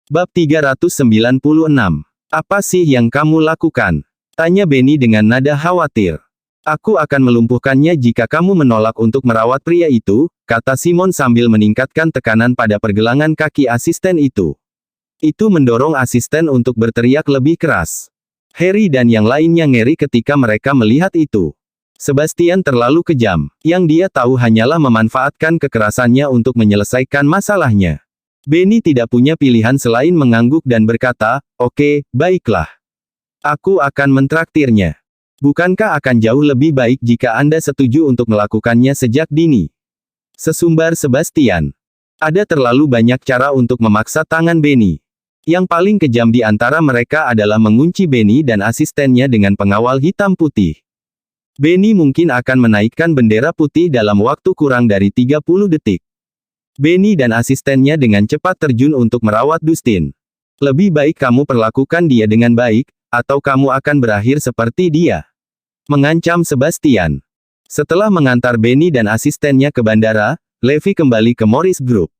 Bab 396. Apa sih yang kamu lakukan? Tanya Benny dengan nada khawatir. Aku akan melumpuhkannya jika kamu menolak untuk merawat pria itu, kata Simon sambil meningkatkan tekanan pada pergelangan kaki asisten itu. Itu mendorong asisten untuk berteriak lebih keras. Harry dan yang lainnya ngeri ketika mereka melihat itu. Sebastian terlalu kejam. Yang dia tahu hanyalah memanfaatkan kekerasannya untuk menyelesaikan masalahnya. Benny tidak punya pilihan selain mengangguk dan berkata, "Oke, baiklah. Aku akan mentraktirnya. Bukankah akan jauh lebih baik jika Anda setuju untuk melakukannya sejak dini?" Sesumbar Sebastian. Ada terlalu banyak cara untuk memaksa tangan Benny. Yang paling kejam di antara mereka adalah mengunci Benny dan asistennya dengan pengawal hitam putih. Benny mungkin akan menaikkan bendera putih dalam waktu kurang dari 30 detik. Benny dan asistennya dengan cepat terjun untuk merawat Dustin. Lebih baik kamu perlakukan dia dengan baik, atau kamu akan berakhir seperti dia. Mengancam Sebastian. Setelah mengantar Benny dan asistennya ke bandara, Levi kembali ke Morris Group.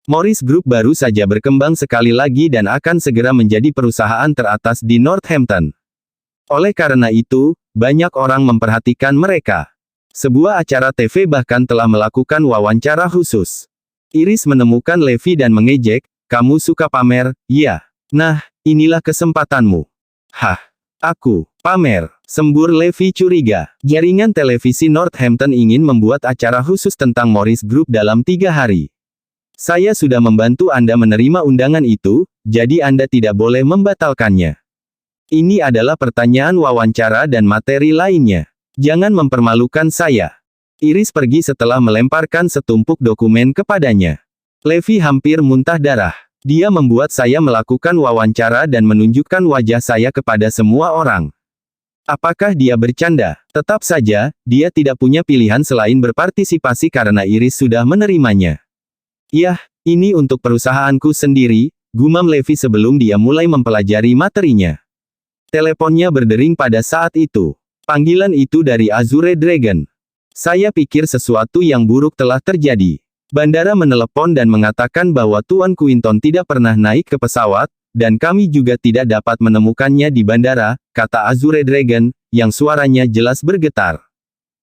Morris Group baru saja berkembang sekali lagi dan akan segera menjadi perusahaan teratas di Northampton. Oleh karena itu, banyak orang memperhatikan mereka. Sebuah acara TV bahkan telah melakukan wawancara khusus. Iris menemukan Levi dan mengejek, "Kamu suka pamer, ya? Nah, inilah kesempatanmu." "Hah? Aku pamer?" sembur Levi curiga. Jaringan televisi Northampton ingin membuat acara khusus tentang Morris Group dalam 3 hari. Saya sudah membantu Anda menerima undangan itu, jadi Anda tidak boleh membatalkannya. Ini adalah pertanyaan wawancara dan materi lainnya. Jangan mempermalukan saya. Iris pergi setelah melemparkan setumpuk dokumen kepadanya. Levi hampir muntah darah. Dia membuat saya melakukan wawancara dan menunjukkan wajah saya kepada semua orang. Apakah dia bercanda? Tetap saja, dia tidak punya pilihan selain berpartisipasi karena Iris sudah menerimanya. "Yah, ini untuk perusahaanku sendiri," gumam Levi sebelum dia mulai mempelajari materinya. Teleponnya berdering pada saat itu. Panggilan itu dari Azure Dragon. "Saya pikir sesuatu yang buruk telah terjadi. Bandara menelepon dan mengatakan bahwa Tuan Quinton tidak pernah naik ke pesawat, dan kami juga tidak dapat menemukannya di bandara," kata Azure Dragon, yang suaranya jelas bergetar.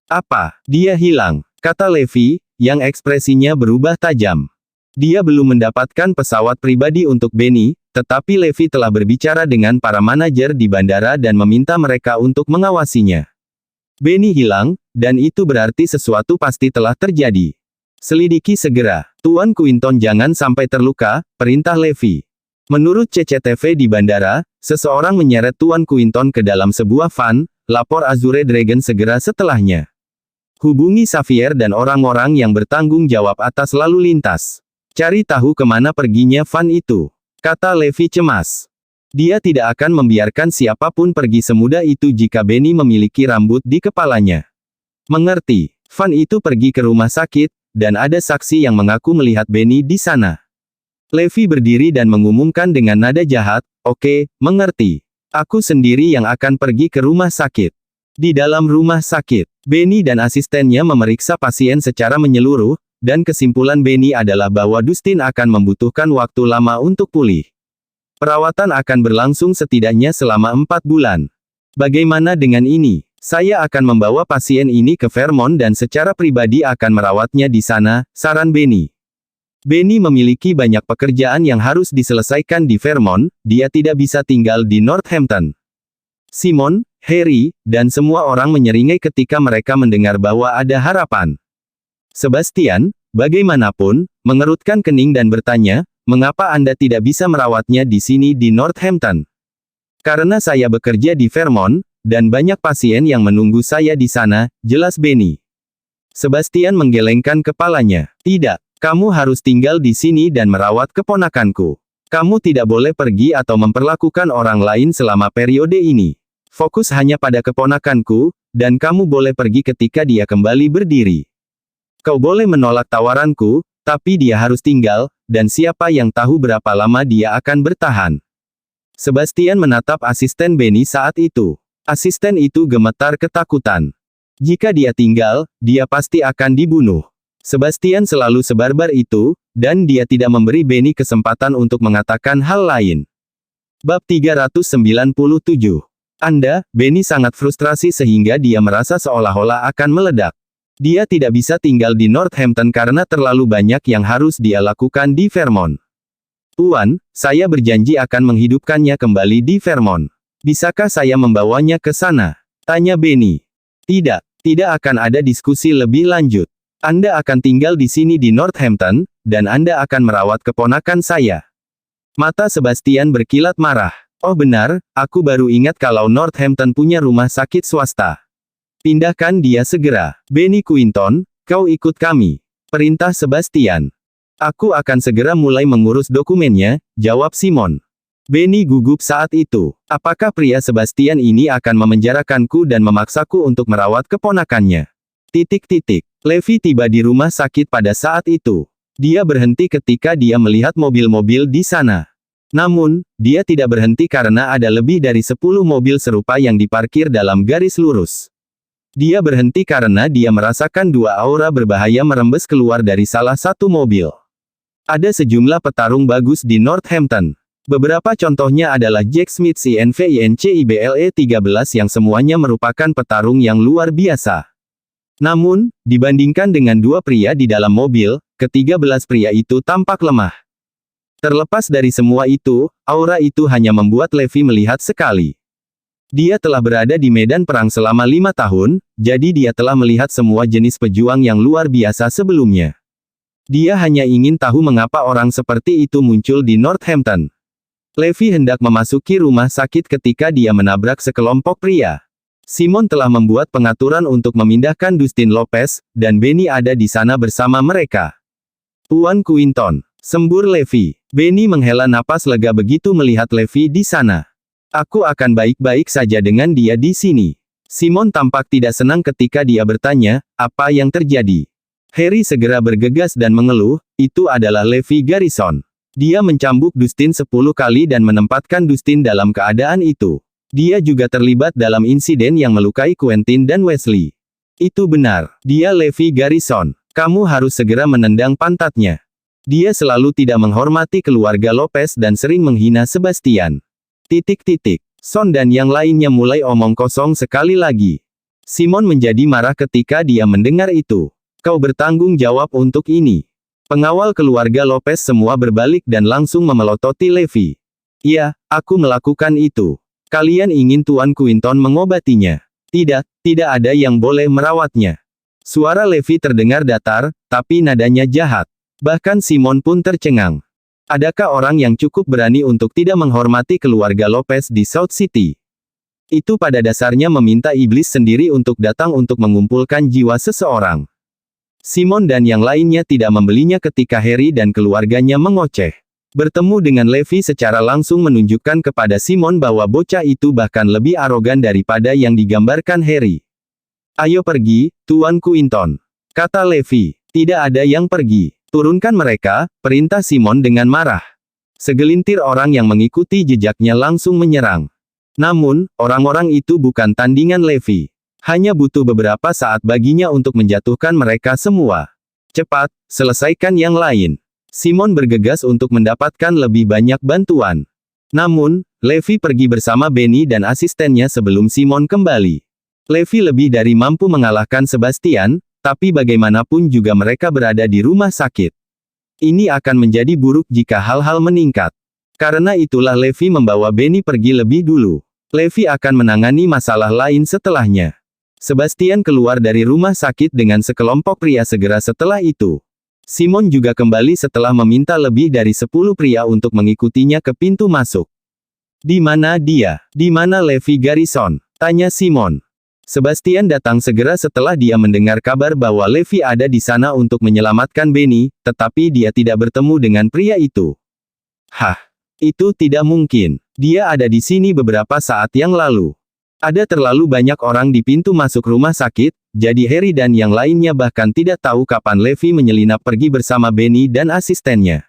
"Apa? Dia hilang," kata Levi, yang ekspresinya berubah tajam. Dia belum mendapatkan pesawat pribadi untuk Benny, tetapi Levi telah berbicara dengan para manajer di bandara dan meminta mereka untuk mengawasinya. Benny hilang, dan itu berarti sesuatu pasti telah terjadi. "Selidiki segera. Tuan Quinton jangan sampai terluka," perintah Levi. Menurut CCTV di bandara, seseorang menyeret Tuan Quinton ke dalam sebuah van, lapor Azure Dragon segera setelahnya. "Hubungi Xavier dan orang-orang yang bertanggung jawab atas lalu lintas. Cari tahu kemana perginya van itu," kata Levi cemas. Dia tidak akan membiarkan siapapun pergi semudah itu jika Benny memiliki rambut di kepalanya. "Mengerti." Van itu pergi ke rumah sakit, dan ada saksi yang mengaku melihat Benny di sana. Levi berdiri dan mengumumkan dengan nada jahat, "Oke, mengerti. Aku sendiri yang akan pergi ke rumah sakit." Di dalam rumah sakit, Benny dan asistennya memeriksa pasien secara menyeluruh, dan kesimpulan Benny adalah bahwa Dustin akan membutuhkan waktu lama untuk pulih. Perawatan akan berlangsung setidaknya selama 4 bulan. "Bagaimana dengan ini? Saya akan membawa pasien ini ke Vermont dan secara pribadi akan merawatnya di sana," saran Benny. Benny memiliki banyak pekerjaan yang harus diselesaikan di Vermont, dia tidak bisa tinggal di Northampton. Simon, Harry, dan semua orang menyeringai ketika mereka mendengar bahwa ada harapan. Sebastian, bagaimanapun, mengerutkan kening dan bertanya, "Mengapa Anda tidak bisa merawatnya di sini di Northampton?" "Karena saya bekerja di Vermont, dan banyak pasien yang menunggu saya di sana," jelas Benny. Sebastian menggelengkan kepalanya. "Tidak, kamu harus tinggal di sini dan merawat keponakanku. Kamu tidak boleh pergi atau memperlakukan orang lain selama periode ini. Fokus hanya pada keponakanku, dan kamu boleh pergi ketika dia kembali berdiri. Kau boleh menolak tawaranku, tapi dia harus tinggal, dan siapa yang tahu berapa lama dia akan bertahan." Sebastian menatap asisten Benny saat itu. Asisten itu gemetar ketakutan. Jika dia tinggal, dia pasti akan dibunuh. Sebastian selalu sebarbar itu, dan dia tidak memberi Benny kesempatan untuk mengatakan hal lain. Bab 397. Anda, Benny sangat frustrasi sehingga dia merasa seolah-olah akan meledak. Dia tidak bisa tinggal di Northampton karena terlalu banyak yang harus dia lakukan di Vermont. Tuan, saya berjanji akan menghidupkannya kembali di Vermont. Bisakah saya membawanya ke sana? Tanya Benny. Tidak, tidak akan ada diskusi lebih lanjut. Anda akan tinggal di sini di Northampton, dan Anda akan merawat keponakan saya. Mata Sebastian berkilat marah. Oh benar, aku baru ingat kalau Northampton punya rumah sakit swasta. Pindahkan dia segera. Benny Quinton, kau ikut kami. Perintah Sebastian. Aku akan segera mulai mengurus dokumennya, jawab Simon. Benny gugup saat itu. Apakah pria Sebastian ini akan memenjarakanku dan memaksaku untuk merawat keponakannya? Levi tiba di rumah sakit pada saat itu. Dia berhenti ketika dia melihat mobil-mobil di sana. Namun, dia tidak berhenti karena ada lebih dari 10 mobil serupa yang diparkir dalam garis lurus. Dia berhenti karena dia merasakan dua aura berbahaya merembes keluar dari salah satu mobil. Ada sejumlah petarung bagus di Northampton. Beberapa contohnya adalah Jack Smith INVINCIBLE 13 yang semuanya merupakan petarung yang luar biasa. Namun, dibandingkan dengan dua pria di dalam mobil, ke-13 pria itu tampak lemah. Terlepas dari semua itu, aura itu hanya membuat Levi melihat sekali. Dia telah berada di medan perang selama 5 tahun, jadi dia telah melihat semua jenis pejuang yang luar biasa sebelumnya. Dia hanya ingin tahu mengapa orang seperti itu muncul di Northampton. Levi hendak memasuki rumah sakit ketika dia menabrak sekelompok pria. Simon telah membuat pengaturan untuk memindahkan Dustin Lopez, dan Benny ada di sana bersama mereka. Tuan Quinton, sembur Levi. Benny menghela napas lega begitu melihat Levi di sana. Aku akan baik-baik saja dengan dia di sini. Simon tampak tidak senang ketika dia bertanya, apa yang terjadi? Harry segera bergegas dan mengeluh, itu adalah Levi Garrison. Dia mencambuk Dustin 10 kali dan menempatkan Dustin dalam keadaan itu. Dia juga terlibat dalam insiden yang melukai Quentin dan Wesley. Itu benar, dia Levi Garrison. Kamu harus segera menendang pantatnya. Dia selalu tidak menghormati keluarga Lopez dan sering menghina Sebastian. Son dan yang lainnya mulai omong kosong sekali lagi. Simon menjadi marah ketika dia mendengar itu. Kau bertanggung jawab untuk ini. Pengawal keluarga Lopez semua berbalik dan langsung memelototi Levi. Iya, aku melakukan itu. Kalian ingin Tuan Quinton mengobatinya. Tidak, tidak ada yang boleh merawatnya. Suara Levi terdengar datar, tapi nadanya jahat. Bahkan Simon pun tercengang. Adakah orang yang cukup berani untuk tidak menghormati keluarga Lopez di South City? Itu pada dasarnya meminta iblis sendiri untuk datang untuk mengumpulkan jiwa seseorang. Simon dan yang lainnya tidak membelinya ketika Harry dan keluarganya mengoceh. Bertemu dengan Levi secara langsung menunjukkan kepada Simon bahwa bocah itu bahkan lebih arogan daripada yang digambarkan Harry. Ayo pergi, Tuan Quinton. Kata Levi. Tidak ada yang pergi. Turunkan mereka, perintah Simon dengan marah. Segelintir orang yang mengikuti jejaknya langsung menyerang. Namun, orang-orang itu bukan tandingan Levi. Hanya butuh beberapa saat baginya untuk menjatuhkan mereka semua. Cepat, selesaikan yang lain. Simon bergegas untuk mendapatkan lebih banyak bantuan. Namun, Levi pergi bersama Benny dan asistennya sebelum Simon kembali. Levi lebih dari mampu mengalahkan Sebastian, tapi bagaimanapun juga mereka berada di rumah sakit. Ini akan menjadi buruk jika hal-hal meningkat. Karena itulah Levi membawa Benny pergi lebih dulu. Levi akan menangani masalah lain setelahnya. Sebastian keluar dari rumah sakit dengan sekelompok pria segera setelah itu. Simon juga kembali setelah meminta lebih dari 10 pria untuk mengikutinya ke pintu masuk. Di mana dia? Di mana Levi Garrison? Tanya Simon. Sebastian datang segera setelah dia mendengar kabar bahwa Levi ada di sana untuk menyelamatkan Benny, tetapi dia tidak bertemu dengan pria itu. Hah? Itu tidak mungkin. Dia ada di sini beberapa saat yang lalu. Ada terlalu banyak orang di pintu masuk rumah sakit, jadi Harry dan yang lainnya bahkan tidak tahu kapan Levi menyelinap pergi bersama Benny dan asistennya.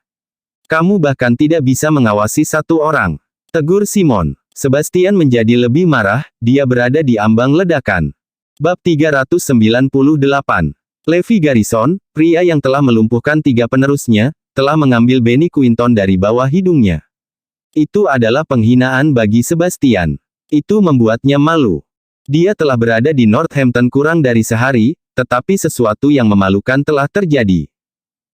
Kamu bahkan tidak bisa mengawasi satu orang. Tegur Simon. Sebastian menjadi lebih marah, dia berada di ambang ledakan. Bab 398. Levi Garrison, pria yang telah melumpuhkan 3 penerusnya, telah mengambil Benny Quinton dari bawah hidungnya. Itu adalah penghinaan bagi Sebastian. Itu membuatnya malu. Dia telah berada di Northampton kurang dari sehari, tetapi sesuatu yang memalukan telah terjadi.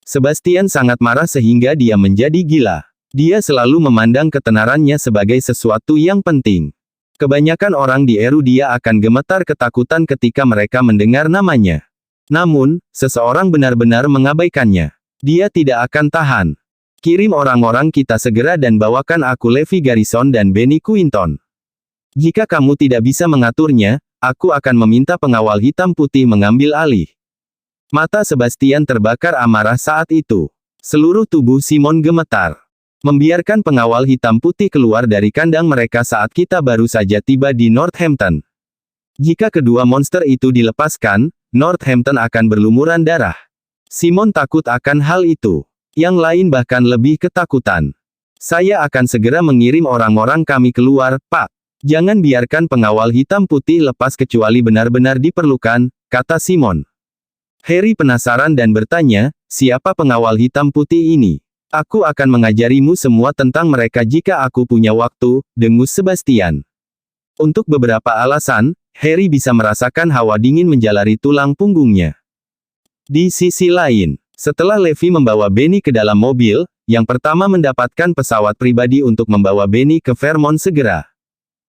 Sebastian sangat marah sehingga dia menjadi gila. Dia selalu memandang ketenarannya sebagai sesuatu yang penting. Kebanyakan orang di Erudia akan gemetar ketakutan ketika mereka mendengar namanya. Namun, seseorang benar-benar mengabaikannya. Dia tidak akan tahan. Kirim orang-orang kita segera dan bawakan aku Levi Garrison dan Benny Quinton. Jika kamu tidak bisa mengaturnya, aku akan meminta pengawal hitam putih mengambil alih. Mata Sebastian terbakar amarah saat itu. Seluruh tubuh Simon gemetar. Membiarkan pengawal hitam putih keluar dari kandang mereka saat kita baru saja tiba di Northampton. Jika kedua monster itu dilepaskan, Northampton akan berlumuran darah. Simon takut akan hal itu. Yang lain bahkan lebih ketakutan. Saya akan segera mengirim orang-orang kami keluar, Pak. Jangan biarkan pengawal hitam putih lepas kecuali benar-benar diperlukan, kata Simon. Harry penasaran dan bertanya, siapa pengawal hitam putih ini? Aku akan mengajarimu semua tentang mereka jika aku punya waktu, dengus Sebastian. Untuk beberapa alasan, Harry bisa merasakan hawa dingin menjalari tulang punggungnya. Di sisi lain, setelah Levi membawa Benny ke dalam mobil, yang pertama mendapatkan pesawat pribadi untuk membawa Benny ke Vermont segera.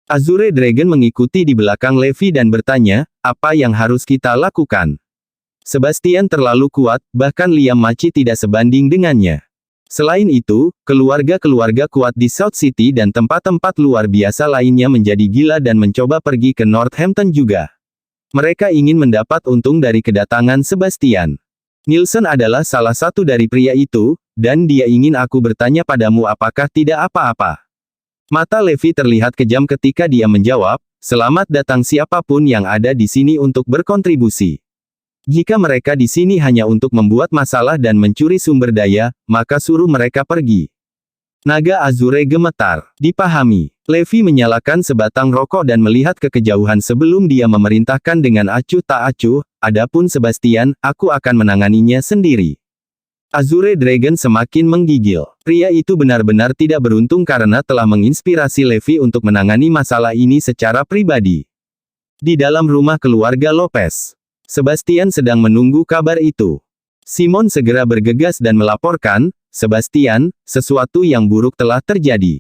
Azure Dragon mengikuti di belakang Levi dan bertanya, apa yang harus kita lakukan? Sebastian terlalu kuat, bahkan Liam Maci tidak sebanding dengannya. Selain itu, keluarga-keluarga kuat di South City dan tempat-tempat luar biasa lainnya menjadi gila dan mencoba pergi ke Northampton juga. Mereka ingin mendapat untung dari kedatangan Sebastian. Nielsen adalah salah satu dari pria itu, dan dia ingin aku bertanya padamu apakah tidak apa-apa. Mata Levi terlihat kejam ketika dia menjawab, selamat datang siapapun yang ada di sini untuk berkontribusi. Jika mereka di sini hanya untuk membuat masalah dan mencuri sumber daya, maka suruh mereka pergi. Naga Azure gemetar. Dipahami. Levi menyalakan sebatang rokok dan melihat ke kejauhan sebelum dia memerintahkan dengan acuh tak acuh, adapun Sebastian, aku akan menanganinya sendiri. Azure Dragon semakin menggigil. Pria itu benar-benar tidak beruntung karena telah menginspirasi Levi untuk menangani masalah ini secara pribadi. Di dalam rumah keluarga Lopez, Sebastian sedang menunggu kabar itu. Simon segera bergegas dan melaporkan, Sebastian, sesuatu yang buruk telah terjadi.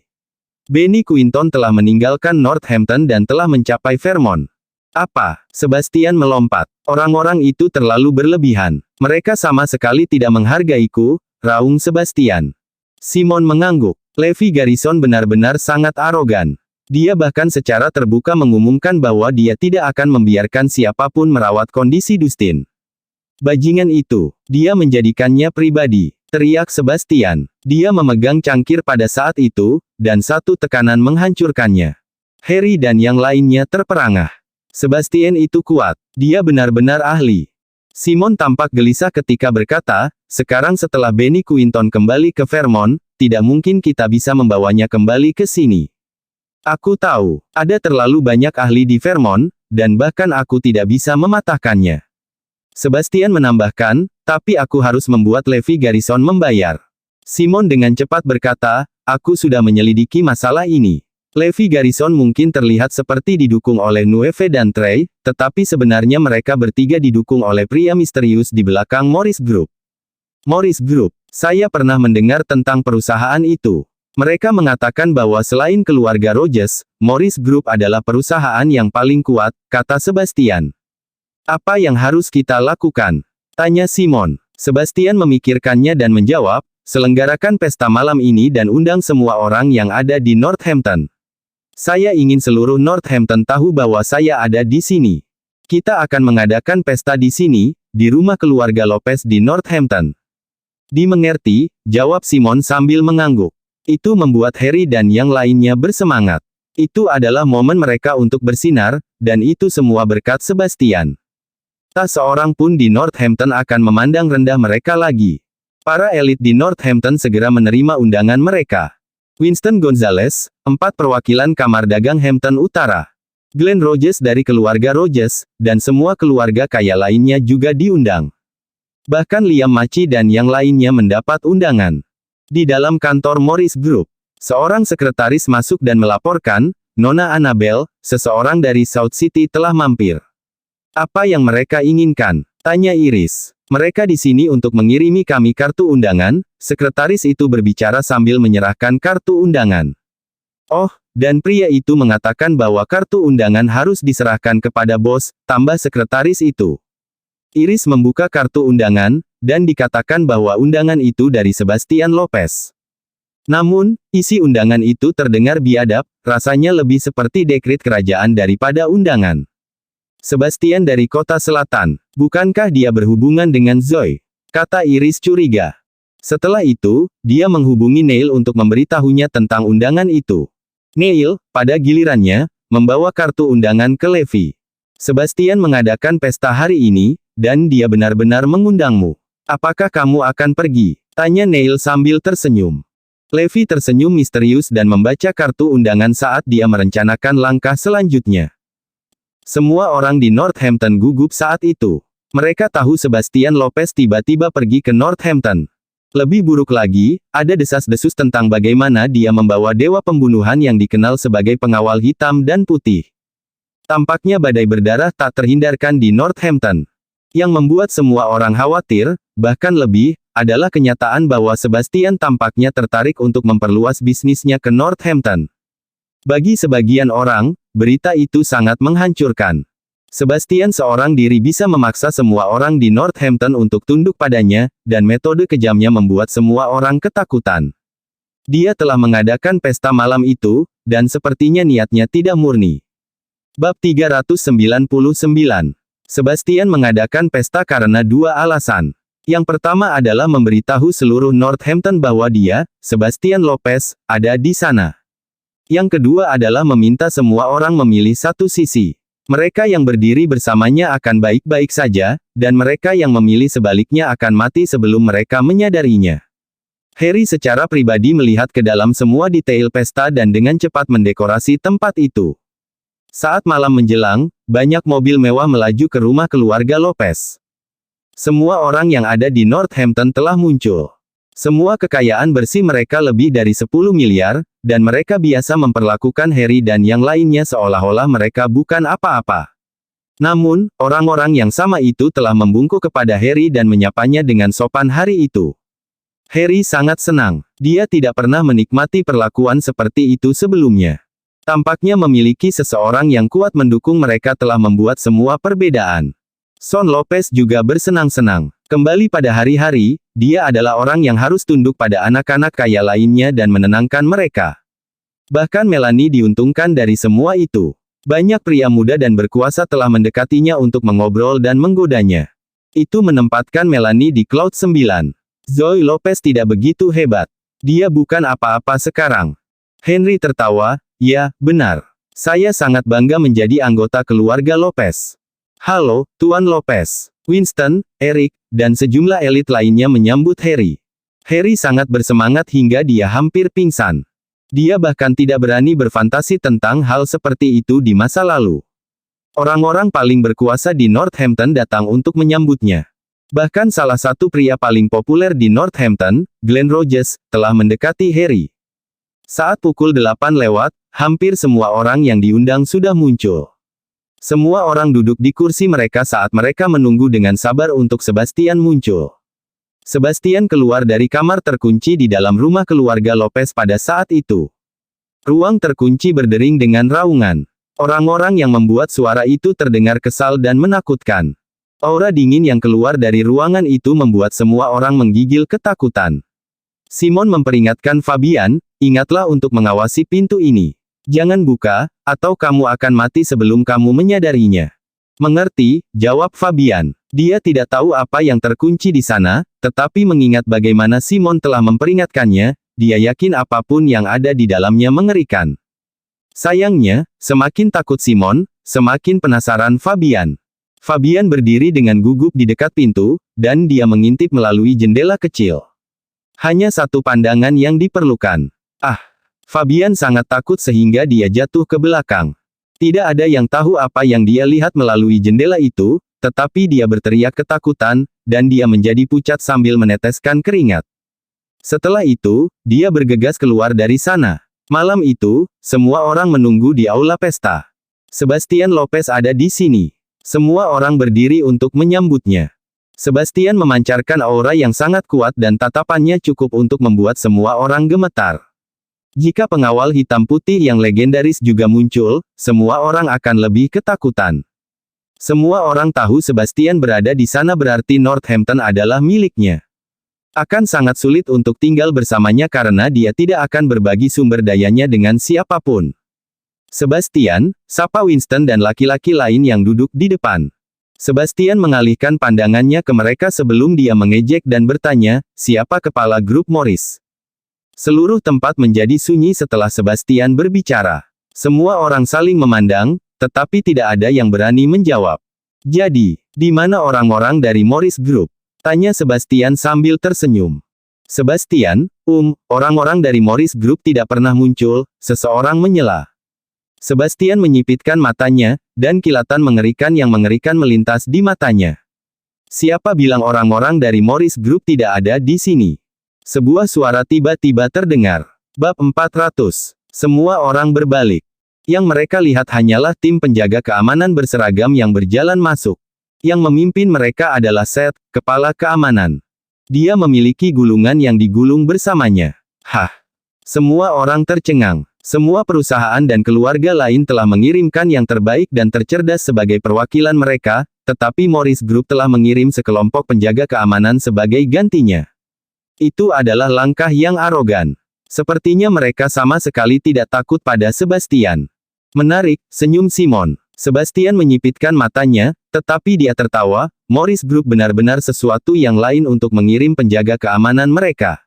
Benny Quinton telah meninggalkan Northampton dan telah mencapai Vermont. Apa? Sebastian melompat. Orang-orang itu terlalu berlebihan. Mereka sama sekali tidak menghargaiku, raung Sebastian. Simon mengangguk. Levi Garrison benar-benar sangat arogan. Dia bahkan secara terbuka mengumumkan bahwa dia tidak akan membiarkan siapapun merawat kondisi Dustin. Bajingan itu, dia menjadikannya pribadi. Teriak Sebastian. Dia memegang cangkir pada saat itu, dan satu tekanan menghancurkannya. Harry dan yang lainnya terperangah. Sebastian itu kuat. Dia benar-benar ahli. Simon tampak gelisah ketika berkata, sekarang setelah Benny Quinton kembali ke Vermont, tidak mungkin kita bisa membawanya kembali ke sini. Aku tahu, ada terlalu banyak ahli di Vermont, dan bahkan aku tidak bisa mematahkannya. Sebastian menambahkan, tapi aku harus membuat Levi Garrison membayar. Simon dengan cepat berkata, aku sudah menyelidiki masalah ini. Levi Garrison mungkin terlihat seperti didukung oleh Nueve dan Trey, tetapi sebenarnya mereka bertiga didukung oleh pria misterius di belakang Morris Group. Morris Group, saya pernah mendengar tentang perusahaan itu. Mereka mengatakan bahwa selain keluarga Rogers, Morris Group adalah perusahaan yang paling kuat, kata Sebastian. Apa yang harus kita lakukan? Tanya Simon. Sebastian memikirkannya dan menjawab, selenggarakan pesta malam ini dan undang semua orang yang ada di Northampton. Saya ingin seluruh Northampton tahu bahwa saya ada di sini. Kita akan mengadakan pesta di sini, di rumah keluarga Lopez di Northampton. Dimengerti, jawab Simon sambil mengangguk. Itu membuat Harry dan yang lainnya bersemangat. Itu adalah momen mereka untuk bersinar, dan itu semua berkat Sebastian. Tak seorang pun di Northampton akan memandang rendah mereka lagi. Para elit di Northampton segera menerima undangan mereka. Winston Gonzales, 4 perwakilan Kamar Dagang Hampton Utara. Glenn Rogers dari keluarga Rogers, dan semua keluarga kaya lainnya juga diundang. Bahkan Liam Maci dan yang lainnya mendapat undangan. Di dalam kantor Morris Group, seorang sekretaris masuk dan melaporkan, Nona Annabelle, seseorang dari South City telah mampir. Apa yang mereka inginkan? Tanya Iris. Mereka di sini untuk mengirimi kami kartu undangan, sekretaris itu berbicara sambil menyerahkan kartu undangan. Oh, dan pria itu mengatakan bahwa kartu undangan harus diserahkan kepada bos, tambah sekretaris itu. Iris membuka kartu undangan, dan dikatakan bahwa undangan itu dari Sebastian Lopez. Namun, isi undangan itu terdengar biadab, rasanya lebih seperti dekret kerajaan daripada undangan. Sebastian dari kota selatan, bukankah dia berhubungan dengan Zoe? Kata Iris curiga. Setelah itu, dia menghubungi Neil untuk memberitahunya tentang undangan itu. Neil, pada gilirannya, membawa kartu undangan ke Levi. Sebastian mengadakan pesta hari ini, dan dia benar-benar mengundangmu. Apakah kamu akan pergi? Tanya Neil sambil tersenyum. Levi tersenyum misterius dan membaca kartu undangan saat dia merencanakan langkah selanjutnya. Semua orang di Northampton gugup saat itu. Mereka tahu Sebastian Lopez tiba-tiba pergi ke Northampton. Lebih buruk lagi, ada desas-desus tentang bagaimana dia membawa dewa pembunuhan yang dikenal sebagai pengawal hitam dan putih. Tampaknya badai berdarah tak terhindarkan di Northampton. Yang membuat semua orang khawatir, bahkan lebih, adalah kenyataan bahwa Sebastian tampaknya tertarik untuk memperluas bisnisnya ke Northampton. Bagi sebagian orang, berita itu sangat menghancurkan. Sebastian seorang diri bisa memaksa semua orang di Northampton untuk tunduk padanya, dan metode kejamnya membuat semua orang ketakutan. Dia telah mengadakan pesta malam itu, dan sepertinya niatnya tidak murni. Bab 399. Sebastian mengadakan pesta karena dua alasan. Yang pertama adalah memberitahu seluruh Northampton bahwa dia, Sebastian Lopez, ada di sana. Yang kedua adalah meminta semua orang memilih satu sisi. Mereka yang berdiri bersamanya akan baik-baik saja, dan mereka yang memilih sebaliknya akan mati sebelum mereka menyadarinya. Harry secara pribadi melihat ke dalam semua detail pesta dan dengan cepat mendekorasi tempat itu. Saat malam menjelang, banyak mobil mewah melaju ke rumah keluarga Lopez. Semua orang yang ada di Northampton telah muncul. Semua kekayaan bersih mereka lebih dari 10 miliar, dan mereka biasa memperlakukan Harry dan yang lainnya seolah-olah mereka bukan apa-apa. Namun, orang-orang yang sama itu telah membungkuk kepada Harry dan menyapanya dengan sopan hari itu. Harry sangat senang. Dia tidak pernah menikmati perlakuan seperti itu sebelumnya. Tampaknya memiliki seseorang yang kuat mendukung mereka telah membuat semua perbedaan. Son Lopez juga bersenang-senang. Kembali pada hari-hari, dia adalah orang yang harus tunduk pada anak-anak kaya lainnya dan menenangkan mereka. Bahkan Melanie diuntungkan dari semua itu. Banyak pria muda dan berkuasa telah mendekatinya untuk mengobrol dan menggodanya. Itu menempatkan Melanie di Cloud 9. Zoe Lopez tidak begitu hebat. Dia bukan apa-apa sekarang. Henry tertawa, ya, benar. Saya sangat bangga menjadi anggota keluarga Lopez. Halo, Tuan Lopez. Winston, Eric, dan sejumlah elit lainnya menyambut Harry. Harry sangat bersemangat hingga dia hampir pingsan. Dia bahkan tidak berani berfantasi tentang hal seperti itu di masa lalu. Orang-orang paling berkuasa di Northampton datang untuk menyambutnya. Bahkan salah satu pria paling populer di Northampton, Glenn Rogers, telah mendekati Harry. Saat pukul 8 lewat, hampir semua orang yang diundang sudah muncul. Semua orang duduk di kursi mereka saat mereka menunggu dengan sabar untuk Sebastian muncul. Sebastian keluar dari kamar terkunci di dalam rumah keluarga Lopez pada saat itu. Ruang terkunci berdering dengan raungan. Orang-orang yang membuat suara itu terdengar kesal dan menakutkan. Aura dingin yang keluar dari ruangan itu membuat semua orang menggigil ketakutan. Simon memperingatkan Fabian, ingatlah untuk mengawasi pintu ini. Jangan buka, atau kamu akan mati sebelum kamu menyadarinya. Mengerti, jawab Fabian. Dia tidak tahu apa yang terkunci di sana, tetapi mengingat bagaimana Simon telah memperingatkannya, dia yakin apapun yang ada di dalamnya mengerikan. Sayangnya, semakin takut Simon, semakin penasaran Fabian. Fabian berdiri dengan gugup di dekat pintu, dan dia mengintip melalui jendela kecil. Hanya satu pandangan yang diperlukan. Fabian sangat takut sehingga dia jatuh ke belakang. Tidak ada yang tahu apa yang dia lihat melalui jendela itu, tetapi dia berteriak ketakutan, dan dia menjadi pucat sambil meneteskan keringat. Setelah itu, dia bergegas keluar dari sana. Malam itu, semua orang menunggu di aula pesta. Sebastian Lopez ada di sini. Semua orang berdiri untuk menyambutnya. Sebastian memancarkan aura yang sangat kuat dan tatapannya cukup untuk membuat semua orang gemetar. Jika pengawal hitam putih yang legendaris juga muncul, semua orang akan lebih ketakutan. Semua orang tahu Sebastian berada di sana berarti Northampton adalah miliknya. Akan sangat sulit untuk tinggal bersamanya karena dia tidak akan berbagi sumber dayanya dengan siapapun. Sebastian, sapa Winston dan laki-laki lain yang duduk di depan. Sebastian mengalihkan pandangannya ke mereka sebelum dia mengejek dan bertanya, siapa kepala grup Morris? Seluruh tempat menjadi sunyi setelah Sebastian berbicara. Semua orang saling memandang, tetapi tidak ada yang berani menjawab. Jadi, di mana orang-orang dari Morris Group? Tanya Sebastian sambil tersenyum. Sebastian, orang-orang dari Morris Group tidak pernah muncul, seseorang menyela. Sebastian menyipitkan matanya, dan kilatan mengerikan yang mengerikan melintas di matanya. Siapa bilang orang-orang dari Morris Group tidak ada di sini? Sebuah suara tiba-tiba terdengar. Bab 400. Semua orang berbalik. Yang mereka lihat hanyalah tim penjaga keamanan berseragam yang berjalan masuk. Yang memimpin mereka adalah Seth, kepala keamanan. Dia memiliki gulungan yang digulung bersamanya. Hah! Semua orang tercengang. Semua perusahaan dan keluarga lain telah mengirimkan yang terbaik dan tercerdas sebagai perwakilan mereka, tetapi Morris Group telah mengirim sekelompok penjaga keamanan sebagai gantinya. Itu adalah langkah yang arogan. Sepertinya mereka sama sekali tidak takut pada Sebastian. Menarik, senyum Simon. Sebastian menyipitkan matanya, tetapi dia tertawa. Morris Group benar-benar sesuatu yang lain untuk mengirim penjaga keamanan mereka.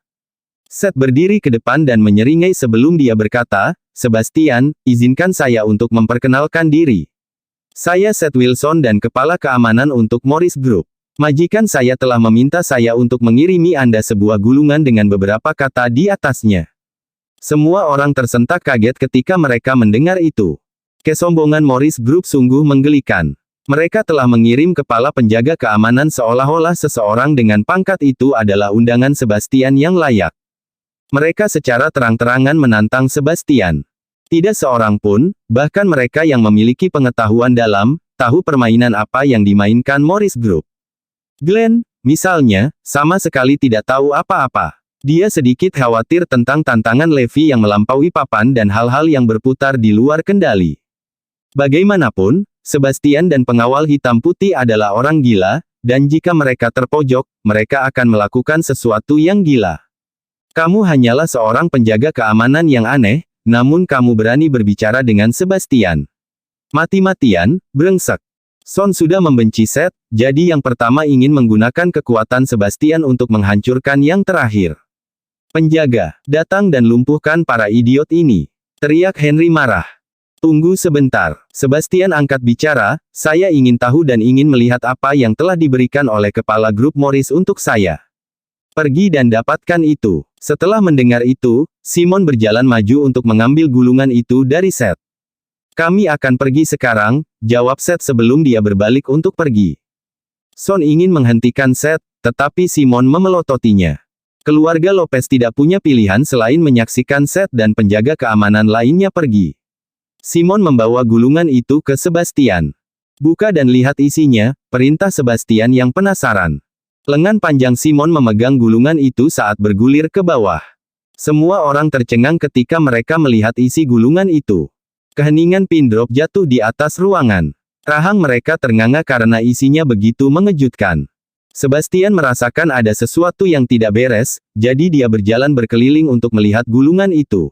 Seth berdiri ke depan dan menyeringai sebelum dia berkata, Sebastian, izinkan saya untuk memperkenalkan diri. Saya Seth Wilson dan kepala keamanan untuk Morris Group. Majikan saya telah meminta saya untuk mengirimi Anda sebuah gulungan dengan beberapa kata di atasnya. Semua orang tersentak kaget ketika mereka mendengar itu. Kesombongan Morris Group sungguh menggelikan. Mereka telah mengirim kepala penjaga keamanan seolah-olah seseorang dengan pangkat itu adalah undangan Sebastian yang layak. Mereka secara terang-terangan menantang Sebastian. Tidak seorang pun, bahkan mereka yang memiliki pengetahuan dalam, tahu permainan apa yang dimainkan Morris Group. Glenn, misalnya, sama sekali tidak tahu apa-apa. Dia sedikit khawatir tentang tantangan Levi yang melampaui papan dan hal-hal yang berputar di luar kendali. Bagaimanapun, Sebastian dan pengawal hitam putih adalah orang gila, dan jika mereka terpojok, mereka akan melakukan sesuatu yang gila. Kamu hanyalah seorang penjaga keamanan yang aneh, namun kamu berani berbicara dengan Sebastian. Mati-matian, brengsek. Son sudah membenci Seth, jadi yang pertama ingin menggunakan kekuatan Sebastian untuk menghancurkan yang terakhir. Penjaga, datang dan lumpuhkan para idiot ini. Teriak Henry marah. Tunggu sebentar. Sebastian angkat bicara, saya ingin tahu dan ingin melihat apa yang telah diberikan oleh kepala grup Morris untuk saya. Pergi dan dapatkan itu. Setelah mendengar itu, Simon berjalan maju untuk mengambil gulungan itu dari Seth. Kami akan pergi sekarang, jawab Seth sebelum dia berbalik untuk pergi. Son ingin menghentikan Seth, tetapi Simon memelototinya. Keluarga Lopez tidak punya pilihan selain menyaksikan Seth dan penjaga keamanan lainnya pergi. Simon membawa gulungan itu ke Sebastian. Buka dan lihat isinya, perintah Sebastian yang penasaran. Lengan panjang Simon memegang gulungan itu saat bergulir ke bawah. Semua orang tercengang ketika mereka melihat isi gulungan itu. Keheningan pin drop jatuh di atas ruangan. Rahang mereka ternganga karena isinya begitu mengejutkan. Sebastian merasakan ada sesuatu yang tidak beres, jadi dia berjalan berkeliling untuk melihat gulungan itu.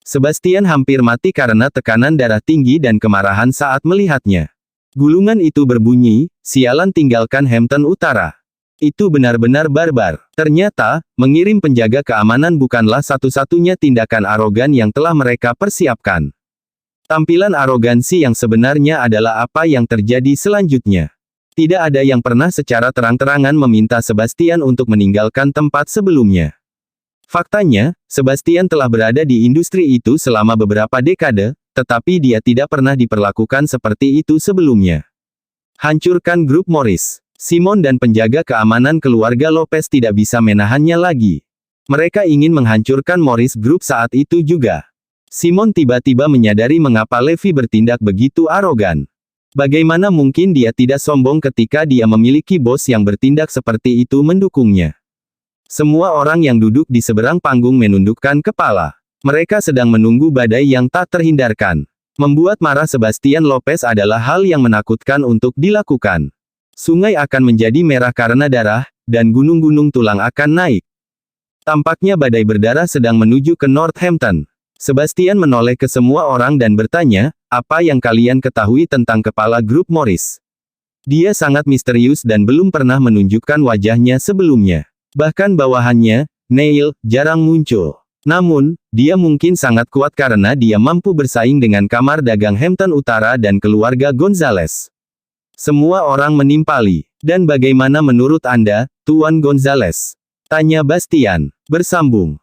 Sebastian hampir mati karena tekanan darah tinggi dan kemarahan saat melihatnya. Gulungan itu berbunyi, sialan tinggalkan Hampton Utara. Itu benar-benar barbar. Ternyata, mengirim penjaga keamanan bukanlah satu-satunya tindakan arogan yang telah mereka persiapkan. Tampilan arogansi yang sebenarnya adalah apa yang terjadi selanjutnya. Tidak ada yang pernah secara terang-terangan meminta Sebastian untuk meninggalkan tempat sebelumnya. Faktanya, Sebastian telah berada di industri itu selama beberapa dekade, tetapi dia tidak pernah diperlakukan seperti itu sebelumnya. Hancurkan grup Morris. Simon dan penjaga keamanan keluarga Lopez tidak bisa menahannya lagi. Mereka ingin menghancurkan Morris Group saat itu juga. Simon tiba-tiba menyadari mengapa Levi bertindak begitu arogan. Bagaimana mungkin dia tidak sombong ketika dia memiliki bos yang bertindak seperti itu mendukungnya. Semua orang yang duduk di seberang panggung menundukkan kepala. Mereka sedang menunggu badai yang tak terhindarkan. Membuat marah Sebastian Lopez adalah hal yang menakutkan untuk dilakukan. Sungai akan menjadi merah karena darah, dan gunung-gunung tulang akan naik. Tampaknya badai berdarah sedang menuju ke Northampton. Sebastian menoleh ke semua orang dan bertanya, apa yang kalian ketahui tentang kepala grup Morris? Dia sangat misterius dan belum pernah menunjukkan wajahnya sebelumnya. Bahkan bawahannya, Neil, jarang muncul. Namun, dia mungkin sangat kuat karena dia mampu bersaing dengan kamar dagang Hampton Utara dan keluarga Gonzales. Semua orang menimpali. Dan bagaimana menurut Anda, Tuan Gonzales? Tanya Bastian. Bersambung.